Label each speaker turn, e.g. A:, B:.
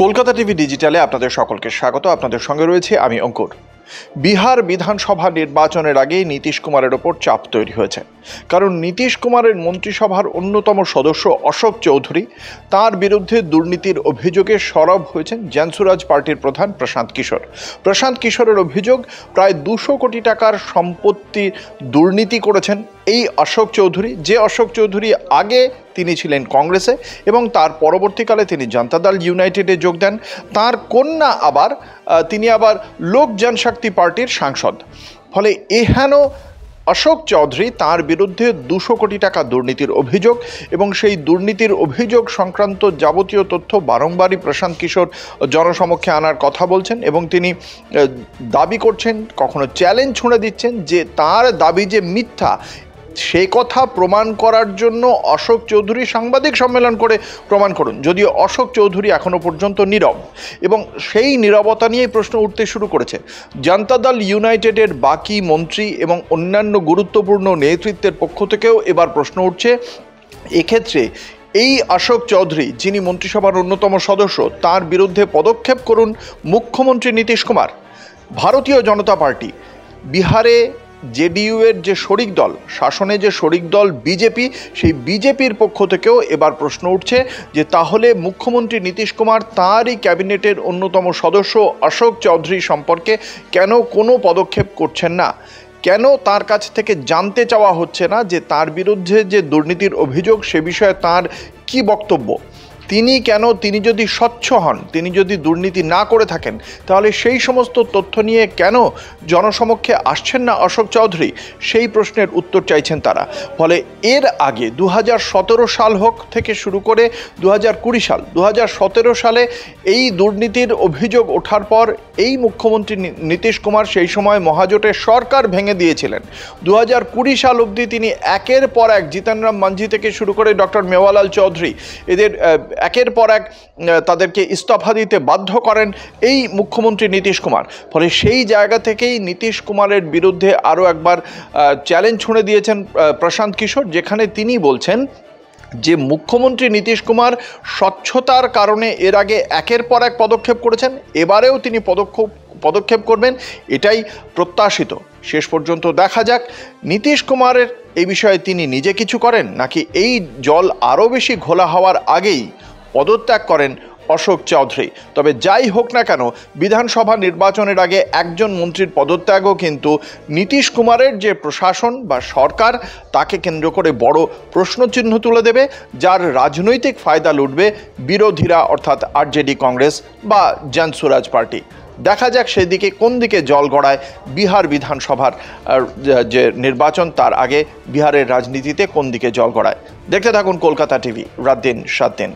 A: Kolkata TV ডিজিটালে আপনাদের সকলকে স্বাগত। আপনাদের সঙ্গে রয়েছে আমি অঙ্কুর। বিহার বিধানসভা নির্বাচনের আগে নীতিশ কুমারের ওপর চাপ তৈরি হয়েছে, কারণ নীতিশ কুমারের মন্ত্রিসভার অন্যতম সদস্য অশোক চৌধুরী, তার বিরুদ্ধে দুর্নীতির অভিযোগে সরব হয়েছেন জ্ঞানসুরাজ পার্টির প্রধান প্রশান্ত কিশোর। প্রশান্ত কিশোরের অভিযোগ, প্রায় 200 কোটি টাকার সম্পত্তি দুর্নীতি করেছেন এই অশোক চৌধুরী। যে অশোক চৌধুরী আগে তিনি ছিলেন কংগ্রেসে এবং তার পরবর্তীকালে তিনি জনতা দল ইউনাইটেডে যোগ দেন। তার কন্যা তিনি আবার লোক জনশক্তি পার্টির সাংসদ। ফলে এহেন অশোক চৌধুরী, তার বিরুদ্ধে 200 কোটি টাকা দুর্নীতির অভিযোগ এবং সেই দুর্নীতির অভিযোগ সংক্রান্ত যাবতীয় তথ্য বারংবারই প্রশান্ত কিশোর জনসমক্ষে আনার কথা বলছেন এবং তিনি দাবি করছেন, কখনো চ্যালেঞ্জ ছুঁড়ে দিচ্ছেন যে তার দাবি যে মিথ্যা, সেই কথা প্রমাণ করার জন্য অশোক চৌধুরী সাংবাদিক সম্মেলন করে প্রমাণ করুন। যদিও অশোক চৌধুরী এখনও পর্যন্ত নীরব এবং সেই নীরবতা নিয়েই প্রশ্ন উঠতে শুরু করেছে জনতা দল ইউনাইটেডের বাকি মন্ত্রী এবং অন্যান্য গুরুত্বপূর্ণ নেতৃত্বের পক্ষ থেকেও এবার প্রশ্ন উঠছে। এক্ষেত্রে এই অশোক চৌধুরী, যিনি মন্ত্রিসভার অন্যতম সদস্য, তার বিরুদ্ধে পদক্ষেপ করুন মুখ্যমন্ত্রী নীতিশ কুমার। ভারতীয় জনতা পার্টি, বিহারে জেডিইউ এর যে শরিক দল, শাসনে যে শরিক দল বিজেপি, সেই বিজেপির পক্ষ থেকেও এবার প্রশ্ন উঠছে যে তাহলে মুখ্যমন্ত্রী নীতিশ কুমার তাঁরই ক্যাবিনেটের অন্যতম সদস্য অশোক চৌধুরী সম্পর্কে কেন কোনো পদক্ষেপ করছেন না? কেন তার কাছ থেকে জানতে চাওয়া হচ্ছে না যে তার বিরুদ্ধে যে দুর্নীতির অভিযোগ, সে বিষয়ে তার কি বক্তব্য? তিনি যদি স্বচ্ছ হন, তিনি যদি দুর্নীতি না করে থাকেন, তাহলে সেই সমস্ত তথ্য নিয়ে কেন জনসমক্ষে আসছেন না অশোক চৌধুরী? সেই প্রশ্নের উত্তর চাইছেন তারা। ফলে এর আগে 2017 সাল হোক থেকে শুরু করে 2020 সাল, 2017 সালে এই দুর্নীতির অভিযোগ ওঠার পর এই মুখ্যমন্ত্রী নীতিশ কুমার সেই সময় মহাজোটের সরকার ভেঙে দিয়েছিলেন। 2020 সাল অবধি তিনি একের পর এক, জিতন রাম মাঞ্ঝি থেকে শুরু করে ডক্টর মেওয়ালাল চৌধুরী, এদের একের পর এক তাদেরকে ইস্তফা দিতে বাধ্য করেন এই মুখ্যমন্ত্রী নীতিশ কুমার। ফলে সেই জায়গা থেকেই নীতিশ কুমারের বিরুদ্ধে আরও একবার চ্যালেঞ্জ ছুঁড়ে দিয়েছেন প্রশান্ত কিশোর, যেখানে তিনি বলছেন যে মুখ্যমন্ত্রী নীতিশ কুমার স্বচ্ছতার কারণে এর আগে একের পর এক পদক্ষেপ করেছেন, এবারেও তিনি পদক্ষেপ করবেন, এটাই প্রত্যাশিত। শেষ পর্যন্ত দেখা যাক নীতিশ কুমারের এই বিষয়ে তিনি নিজে কিছু করেন, নাকি এই জল আরও বেশি ঘোলা হওয়ার আগেই পদত্যাগ করেন অশোক চৌধুরী। তবে যাই হোক না কেন, বিধানসভা নির্বাচনের আগে একজন মন্ত্রীর পদত্যাগও কিন্তু নীতিশ কুমারের যে প্রশাসন বা সরকার, তাকে কেন্দ্র করে বড় প্রশ্নচিহ্ন তুলে দেবে, যার রাজনৈতিক ফায়দা লুটবে বিরোধীরা, অর্থাৎ আরজেডি, কংগ্রেস বা জ্ঞানসুরাজ পার্টি। দেখা যাক সেদিকে কোন দিকে জল গড়ায় বিহার বিধানসভার যে নির্বাচন, তার আগে বিহারের রাজনীতিতে কোন দিকে জল গড়ায়। দেখতে থাকুন কলকাতা টিভি, রাত দিন 7 দিন।